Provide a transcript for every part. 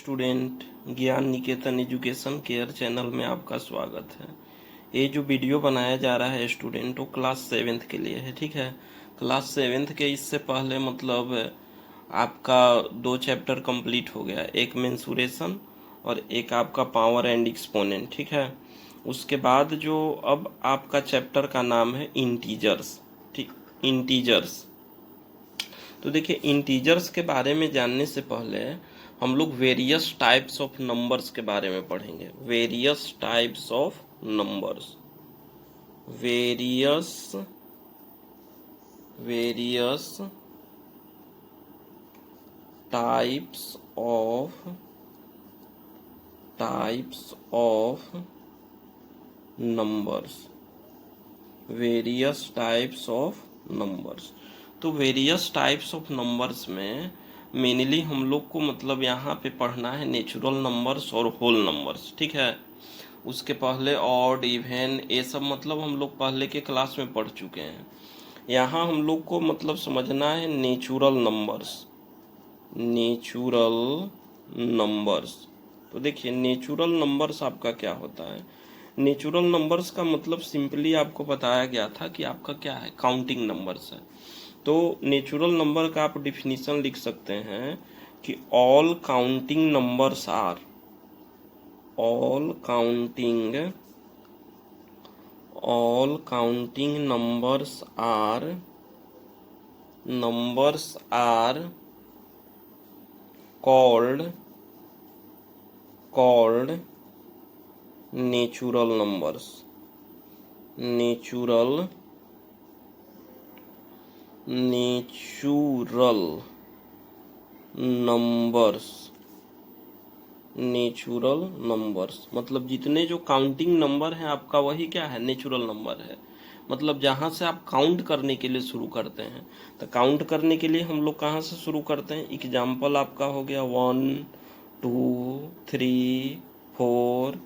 Student, ज्ञान निकेतन education care channel में आपका स्वागत है। ये जो वीडियो बनाया जा रहा है स्टूडेंट, वो क्लास 7th के लिए है। ठीक है, क्लास 7th के इससे पहले मतलब आपका 2 चैप्टर कंप्लीट हो गया, एक मेंसुरेशन और एक आपका पावर एंड एक्सपोनेंट। ठीक है, उसके बाद जो अब आपका चैप्टर का नाम है इंटीजर्स। ठीक, इंटीजर्स। तो देखिए, इंटीजर्स के बारे में जानने से पहले हम लोग वेरियस टाइप्स ऑफ नंबर्स के बारे में पढ़ेंगे। Various types of numbers, various various types of numbers, various types of numbers. तो वेरियस टाइप्स ऑफ नंबर्स में मेनली हम लोग को मतलब यहाँ पे पढ़ना है नेचुरल नंबर्स और होल नंबर्स। ठीक है, उसके पहले ऑड इवन ये सब मतलब हम लोग पहले के क्लास में पढ़ चुके हैं। यहाँ हम लोग को मतलब समझना है नेचुरल नंबर्स, नेचुरल नंबर्स। तो देखिए, नेचुरल नंबर्स आपका क्या होता है। नेचुरल नंबर्स का मतलब सिंपली आपको बताया गया था कि आपका क्या है, काउंटिंग नंबर्स है। तो नेचुरल नंबर का आप डिफिनीशन लिख सकते हैं कि all counting numbers are, all counting numbers are called natural numbers, natural numbers मतलब जितने जो काउंटिंग नंबर हैं आपका, वही क्या है, नेचुरल नंबर है। मतलब जहाँ से आप काउंट करने के लिए शुरू करते हैं, तो काउंट करने के लिए हम लोग कहाँ से शुरू करते हैं। एग्जाम्पल आपका हो गया 1 2 3 4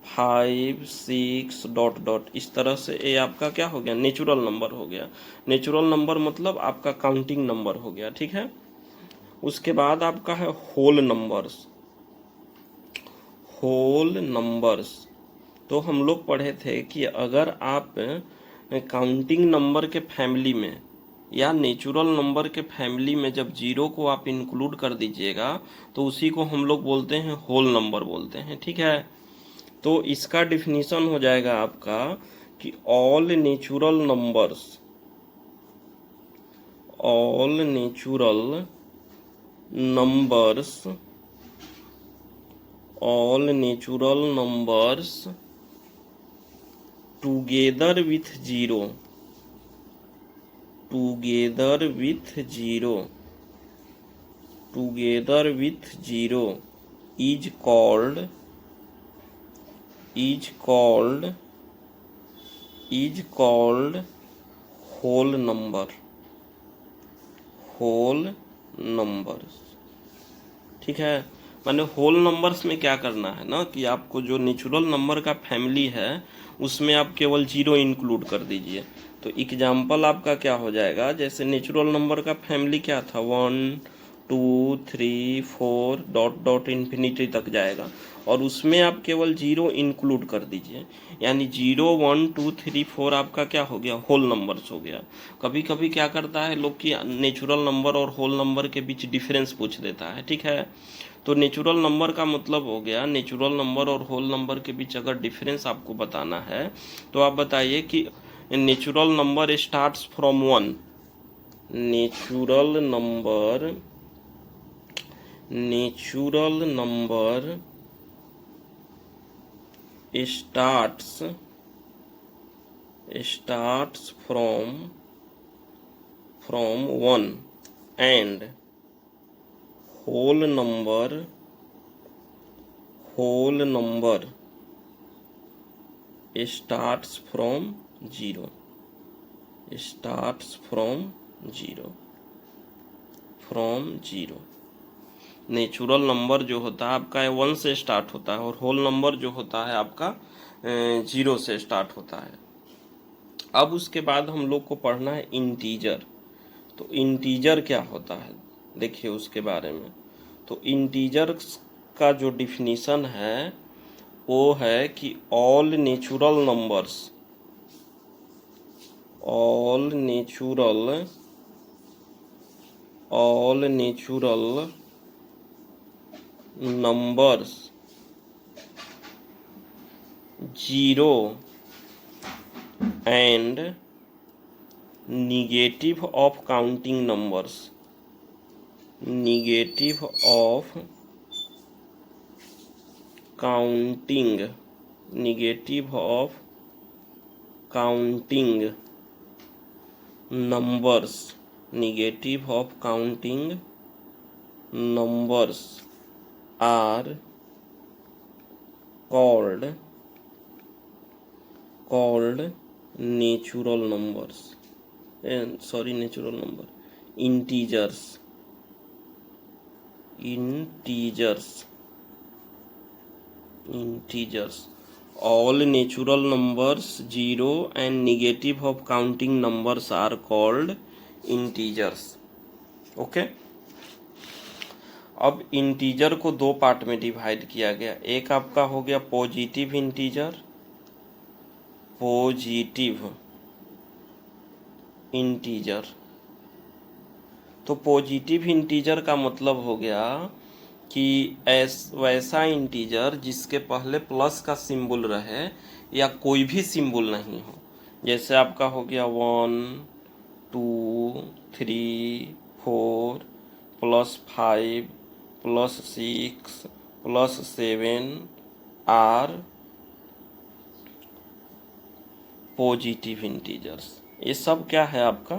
5 6 डॉट डॉट, इस तरह से ये आपका क्या हो गया, नेचुरल नंबर हो गया। नेचुरल नंबर मतलब आपका काउंटिंग नंबर हो गया। ठीक है, उसके बाद आपका है होल नंबर्स। होल नंबर्स तो हम लोग पढ़े थे कि अगर आप काउंटिंग नंबर के फैमिली में या नेचुरल नंबर के फैमिली में जब जीरो को आप इंक्लूड कर दीजिएगा, तो उसी को हम लोग बोलते हैं होल नंबर बोलते हैं। ठीक है, तो इसका डिफिनीशन हो जाएगा आपका कि all natural numbers, all natural numbers, all natural numbers together with zero, together with zero, together with zero is called whole number, whole numbers। ठीक है, माने होल नंबर्स में क्या करना है ना कि आपको जो नेचुरल नंबर का फैमिली है उसमें आप केवल जीरो इंक्लूड कर दीजिए। तो एग्जाम्पल आपका क्या हो जाएगा, जैसे नेचुरल नंबर का फैमिली क्या था, 1 2 3 4 डॉट डॉट इन्फिनिटी तक जाएगा, और उसमें आप केवल जीरो इंक्लूड कर दीजिए, यानी 0 1 2 3 4 आपका क्या हो गया, होल नंबर्स हो गया। कभी कभी क्या करता है लोग कि नेचुरल नंबर और होल नंबर के बीच डिफरेंस पूछ देता है। ठीक है, तो नेचुरल नंबर का मतलब हो गया, नेचुरल नंबर और होल नंबर के बीच अगर डिफरेंस आपको बताना है तो आप बताइए कि natural number starts from 1, natural number starts from 1 and whole number starts from 0, natural number जो होता है आपका 1 से स्टार्ट होता है, और होल नंबर जो होता है आपका 0 से स्टार्ट होता है। अब उसके बाद हम लोग को पढ़ना है इंटीजर। तो इंटीजर क्या होता है देखिए उसके बारे में। तो तो इंटीजर का जो डिफिनीशन है वो है कि all natural numbers zero and negative of counting numbers, negative of counting numbers, negative of counting numbers are called natural numbers, natural number, integers, all natural numbers zero and negative of counting numbers are called integers. Okay अब integer को दो part में divide किया गया। एक आपका हो गया पॉजिटिव इंटीजर। तो पॉजिटिव इंटीजर का मतलब हो गया कि वैसा इंटीजर जिसके पहले प्लस का सिंबल रहे या कोई भी सिंबल नहीं हो। जैसे आपका हो गया 1 2 3 4 +5 +6 +7 आर पॉजिटिव इंटीजर्स। ये सब क्या है आपका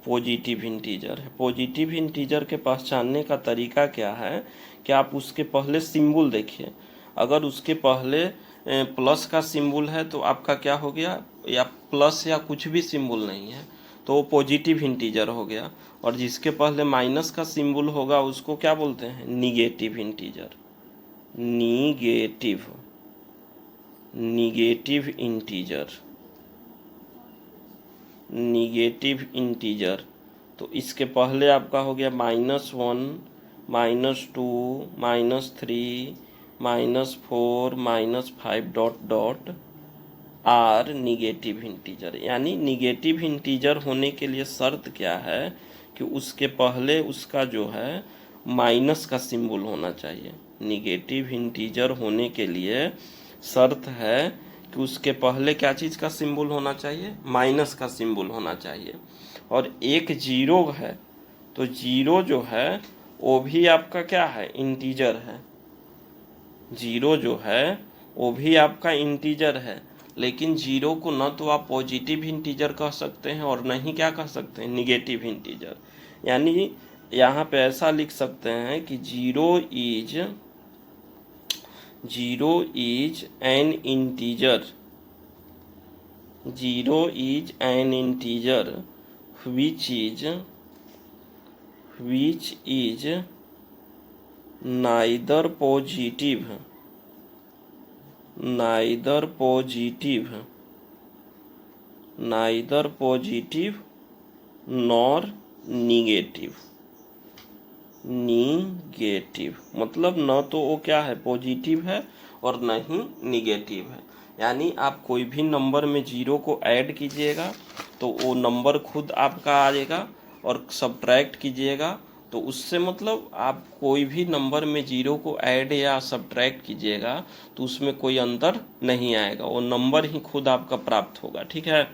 पॉजिटिव इंटीजर है। पॉजिटिव इंटीजर के पहचानने का तरीका क्या है कि आप उसके पहले सिंबल देखिए। अगर उसके पहले प्लस का सिंबल है तो आपका क्या हो गया, या प्लस या कुछ भी सिंबल नहीं है तो वो पॉजिटिव इंटीजर हो गया। और जिसके पहले माइनस का सिंबल होगा उसको क्या बोलते हैं, निगेटिव इंटीजर। Negative integer. तो इसके पहले आपका हो गया -1 -2 -3 -4 -5 ... आर निगेटिव इंटीजर। यानी निगेटिव इंटीजर होने के लिए शर्त क्या है कि उसके पहले उसका जो है माइनस का सिंबल होना चाहिए। निगेटिव इंटीजर होने के लिए शर्त है कि उसके पहले क्या चीज़ का सिंबल होना चाहिए, माइनस का सिंबल होना चाहिए। और एक जीरो है तो जीरो जो है वो भी आपका क्या है, इंटीजर है। जीरो जो है वो भी आपका इंटीजर है, लेकिन जीरो को न तो आप पॉजिटिव इंटीजर कह सकते हैं और न ही क्या कह सकते हैं, निगेटिव इंटीजर। यानी यहाँ पे ऐसा लिख सकते हैं कि zero is an integer which is neither positive nor negative। मतलब न तो वो क्या है, पॉजिटिव है और न ही निगेटिव है। यानी आप कोई भी नंबर में जीरो को ऐड कीजिएगा तो वो नंबर खुद आपका आ जाएगा, और सब्ट्रैक्ट कीजिएगा तो उससे मतलब आप कोई भी नंबर में जीरो को ऐड या सब्ट्रैक्ट कीजिएगा तो उसमें कोई अंतर नहीं आएगा, वो नंबर ही खुद आपका प्राप्त होगा। ठीक है।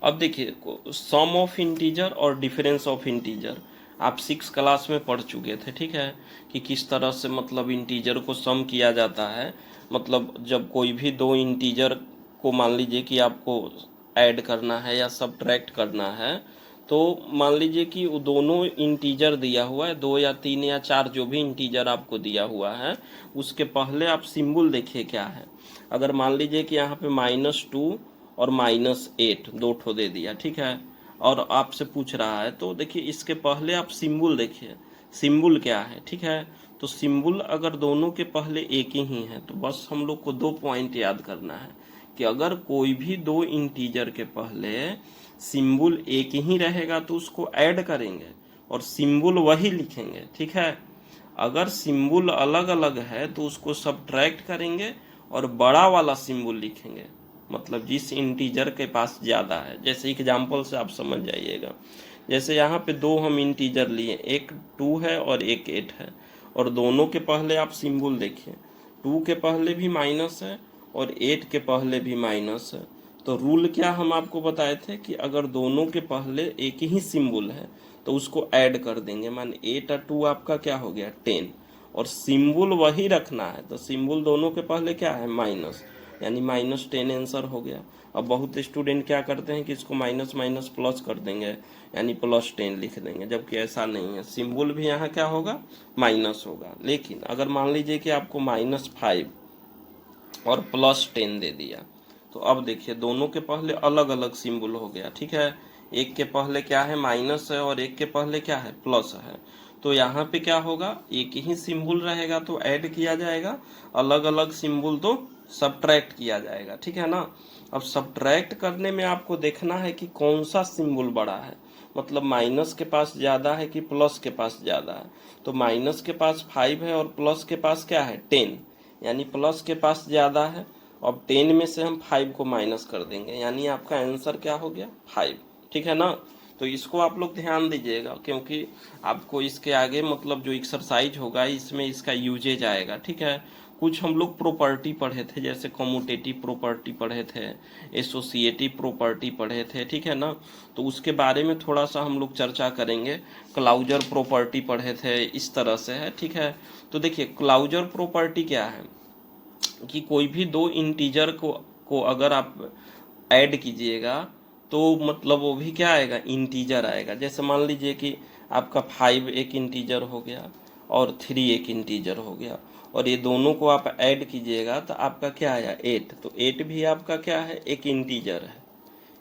अब देखिए सम ऑफ इंटीजर और डिफरेंस ऑफ इंटीजर आप 6 क्लास में पढ़ चुके थे। ठीक है, कि किस तरह से मतलब इंटीजर को सम किया जाता है। मतलब जब कोई भी दो इंटीजर को मान लीजिए कि आपको ऐड करना है या सब्ट्रैक्ट करना है, तो मान लीजिए कि वो दोनों इंटीजर दिया हुआ है, 2 या 3 या 4 जो भी इंटीजर आपको दिया हुआ है, उसके पहले आप सिंबल देखिए क्या है। अगर मान लीजिए कि यहाँ पे -2 और -8 दो ठो दे दिया, ठीक है, और आपसे पूछ रहा है तो देखिए इसके पहले आप सिंबल देखिए, सिंबल क्या है। ठीक है, तो सिंबल अगर दोनों के पहले एक ही है तो बस हम लोग को 2 पॉइंट याद करना है कि अगर कोई भी दो इंटीजर के पहले सिंबल एक ही रहेगा तो उसको ऐड करेंगे, और सिंबल वही लिखेंगे, ठीक है। अगर सिंबल अलग अलग है तो उसको सब्ट्रैक्ट करेंगे और बड़ा वाला सिंबल लिखेंगे, मतलब जिस इंटीजर के पास ज़्यादा है। जैसे एग्जाम्पल से आप समझ जाइएगा। जैसे यहाँ पे दो हम इंटीजर लिए, एक 2 है और एक 8 है, और दोनों के पहले आप सिंबल देखिए, 2 के पहले भी माइनस है और 8 के पहले भी माइनस है। तो रूल क्या हम आपको बताए थे कि अगर दोनों के पहले एक ही सिंबल है तो उसको ऐड कर देंगे। मान 8 और 2 आपका क्या हो गया 10, और सिंबल वही रखना है, तो सिंबल दोनों के पहले क्या है माइनस, यानी -10 आंसर हो गया। अब बहुत स्टूडेंट क्या करते हैं कि इसको माइनस माइनस प्लस कर देंगे, यानी +10 लिख देंगे, जबकि ऐसा नहीं है। सिंबल भी यहाँ क्या होगा माइनस होगा। लेकिन अगर मान लीजिए कि आपको -5 और +10 दे दिया, तो अब देखिए दोनों के पहले अलग अलग सिंबल हो गया, ठीक है। एक के पहले क्या है माइनस है और एक के पहले क्या है प्लस है। तो यहाँ पे क्या होगा, एक ही सिंबल रहेगा तो ऐड किया जाएगा, अलग अलग सिंबल तो सब्ट्रैक्ट किया जाएगा, ठीक है ना। अब सब्ट्रैक्ट करने में आपको देखना है कि कौन सा सिंबल बड़ा है, मतलब माइनस के पास ज़्यादा है कि प्लस के पास ज़्यादा है। तो माइनस के पास 5 है और प्लस के पास क्या है 10, यानी प्लस के पास ज़्यादा है। अब 10 में से हम 5 को माइनस कर देंगे, यानी आपका आंसर क्या हो गया 5, ठीक है ना। तो इसको आप लोग ध्यान दीजिएगा, क्योंकि आपको इसके आगे मतलब जो एक्सरसाइज होगा इसमें इसका यूजेज आएगा, ठीक है। कुछ हम लोग प्रॉपर्टी पढ़े थे, जैसे कम्यूटेटिव प्रॉपर्टी पढ़े थे, एसोसिएटिव प्रॉपर्टी पढ़े थे, ठीक है ना। तो उसके बारे में थोड़ा सा हम लोग चर्चा करेंगे। क्लाउजर प्रॉपर्टी पढ़े थे, इस तरह से है, ठीक है। तो देखिए क्लाउजर प्रॉपर्टी क्या है कि कोई भी दो इंटीजर को अगर आप ऐड कीजिएगा तो मतलब वो भी क्या आएगा इंटीजर आएगा। जैसे मान लीजिए कि आपका 5 एक इंटीजर हो गया और 3 एक इंटीजर हो गया, और ये दोनों को आप ऐड कीजिएगा तो आपका क्या आया 8, तो 8 भी आपका क्या है एक इंटीजर है।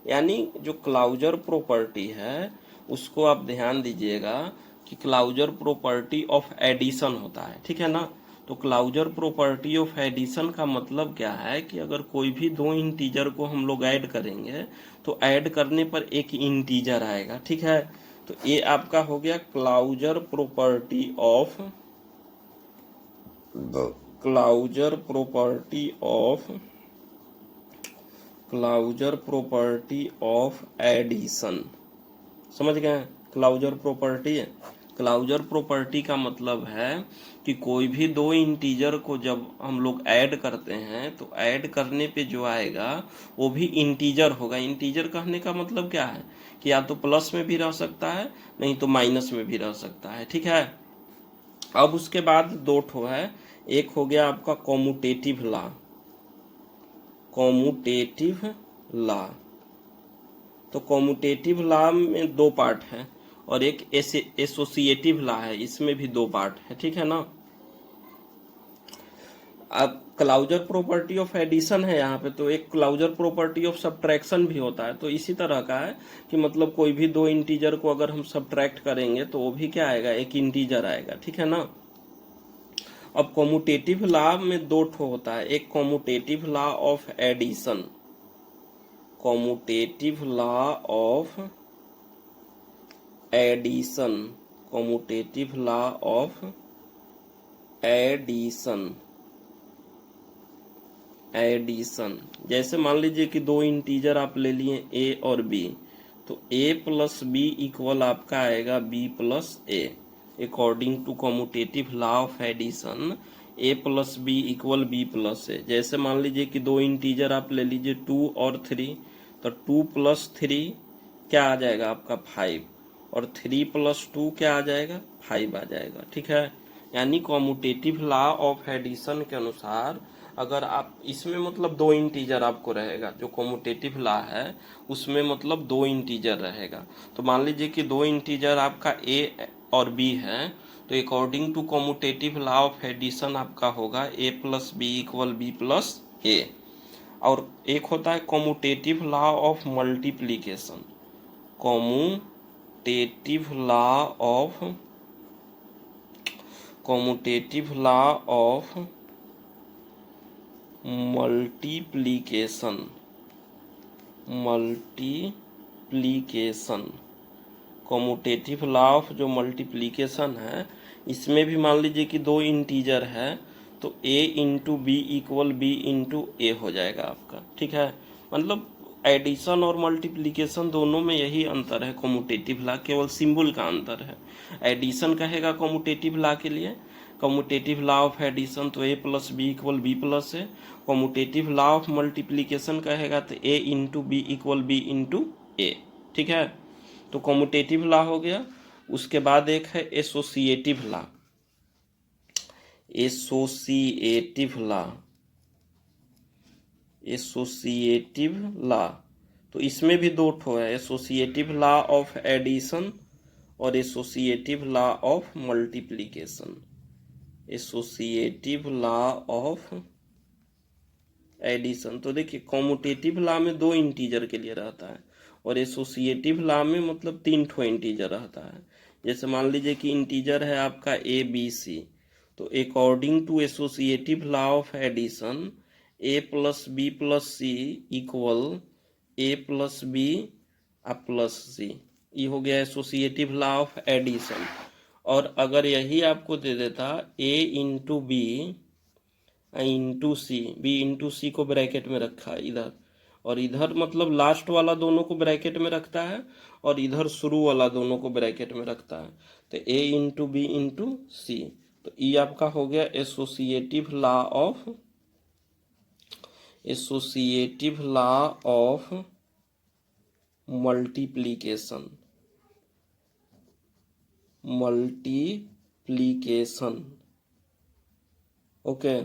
यानी जो क्लाउजर प्रॉपर्टी है उसको आप ध्यान दीजिएगा कि क्लाउजर प्रॉपर्टी ऑफ एडिशन होता है, ठीक है ना। तो क्लाउजर प्रॉपर्टी ऑफ एडिशन का मतलब क्या है कि अगर कोई भी दो इंटीजर को हम लोग ऐड करेंगे तो ऐड करने पर एक इंटीजर आएगा, ठीक है। तो ये आपका हो गया closure property of closure property of addition. समझ गए क्लाउजर प्रॉपर्टी है। क्लाउजर प्रॉपर्टी का मतलब है कि कोई भी दो इंटीजर को जब हम लोग ऐड करते हैं तो ऐड करने पे जो आएगा वो भी इंटीजर होगा। इंटीजर कहने का मतलब क्या है कि या तो प्लस में भी रह सकता है, नहीं तो माइनस में भी रह सकता है, ठीक है। अब उसके बाद दो ठो है, एक हो गया आपका कॉम्यूटेटिव लॉ। तो कॉम्यूटेटिव लॉ में दो पार्ट है और एक एसोसिएटिव लॉ है, इसमें भी दो पार्ट है, ठीक है ना। अब क्लाउजर प्रॉपर्टी ऑफ एडिशन है यहाँ पे, तो एक क्लाउजर प्रॉपर्टी ऑफ सब्ट्रैक्शन भी होता है। तो इसी तरह का है कि मतलब कोई भी दो इंटीजर को अगर हम सब्ट्रैक्ट करेंगे तो वो भी क्या आएगा एक इंटीजर आएगा, ठीक है ना। अब कॉम्यूटेटिव लॉ में दो ठो होता है, एक commutative law of addition, commutative law of addition, commutative law of addition. जैसे मान लीजिए कि दो इंटीजर आप ले लिए a और b, तो a प्लस बी इक्वल आपका आएगा b plus a। According to commutative law of addition a plus B equal b plus a। जैसे मान लीजिए कि दो इंटीजर आप ले लीजिए 2 और 3, तो 2 प्लस 3 क्या आ जाएगा आपका 5, और 3 प्लस 2 क्या आ जाएगा 5 आ जाएगा, ठीक है। यानी कॉम्यूटेटिव लॉ ऑफ एडिशन के अनुसार अगर आप इसमें मतलब दो इंटीजर आपको रहेगा, जो कॉम्यूटेटिव लॉ है उसमें मतलब दो इंटीजर रहेगा। तो मान लीजिए कि दो इंटीजर आपका a और b है, तो according to commutative law of addition आपका होगा a plus B equal B plus A. और एक होता है commutative law of multiplication, commutative law of multiplication commutative law of जो मल्टीप्लीकेशन है, इसमें भी मान लीजिए कि दो इंटीजर है तो a into B equal B into A हो जाएगा आपका। ठीक है, मतलब एडिशन और मल्टीप्लीकेशन दोनों में यही अंतर है कॉम्यूटेटिव लॉ, केवल सिंबल का अंतर है। एडिशन कहेगा कॉम्यूटेटिव लॉ के लिए, कॉम्यूटेटिव लॉ ऑफ एडिशन तो a plus B equal B plus A. Commutative law of multiplication कहेगा तो a into B equal B into A. ठीक है, तो कॉम्यूटेटिव लॉ हो गया। उसके बाद एक है associative law. Associative law, associative law तो इसमें भी दो ठो है, एसोसिएटिव लॉ ऑफ एडिशन और associative law of multiplication. Associative law of addition तो देखिए कॉम्यूटेटिव लॉ में दो इंटीजर के लिए रहता है और एसोसिएटिव लॉ में मतलब तीन ठो इंटीजर रहता है। जैसे मान लीजिए कि इंटीजर है आपका ए बी सी, तो according to associative law of addition A plus B plus C equal A plus B plus C, ये हो गया एसोसिएटिव लॉ ऑफ एडिशन। और अगर यही आपको दे देता ए इंटू बी इंटू सी, बी इंटू सी को ब्रैकेट में रखा इधर, और इधर मतलब लास्ट वाला दोनों को ब्रैकेट में रखता है और इधर शुरू वाला दोनों को ब्रैकेट में रखता है, तो ए इंटू बी इंटू सी, तो ये आपका हो गया associative law of, associative law of multiplication. Multiplication okay.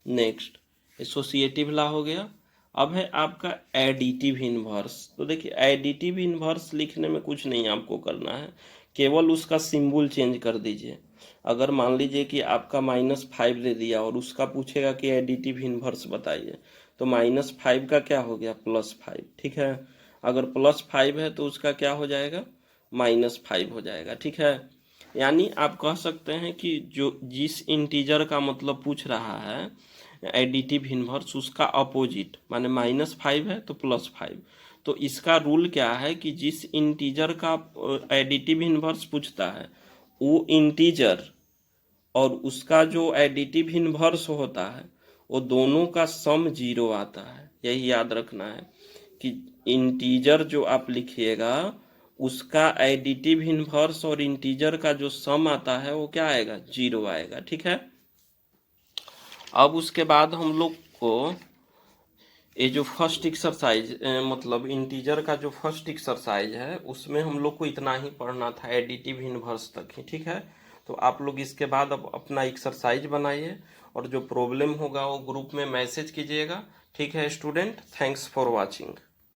Next associative law हो गया। अब है आपका एडिटिव इनवर्स। तो देखिए एडिटिव इनवर्स लिखने में कुछ नहीं आपको करना है, केवल उसका सिंबल चेंज कर दीजिए। अगर मान लीजिए कि आपका -5 दे दिया और उसका पूछेगा कि एडिटिव इनवर्स बताइए, तो -5 का क्या हो गया +5। ठीक है, अगर +5 है तो उसका क्या हो जाएगा -5 हो जाएगा। ठीक है, यानी आप कह सकते हैं कि जो जिस इंटीजर का मतलब पूछ रहा है एडिटिव इनवर्स, उसका अपोजिट माने -5 है तो +5। तो इसका रूल क्या है कि जिस इंटीजर का एडिटिव इनवर्स पूछता है वो इंटीजर और उसका जो एडिटिव इनवर्स होता है वो दोनों का सम 0 आता है। यही याद रखना है कि इंटीजर जो आप लिखिएगा उसका एडिटिव इनवर्स और इंटीजर का जो सम आता है वो क्या आएगा 0 आएगा। ठीक है, अब उसके बाद हम लोग को ये जो फर्स्ट एक्सरसाइज मतलब इंटीजर का जो फर्स्ट एक्सरसाइज है उसमें हम लोग को इतना ही पढ़ना था, एडिटिव इनवर्स तक ही। ठीक है, तो आप लोग इसके बाद अब अपना एक्सरसाइज बनाइए और जो प्रॉब्लम होगा वो ग्रुप में मैसेज कीजिएगा। ठीक है स्टूडेंट, थैंक्स फॉर वाचिंग।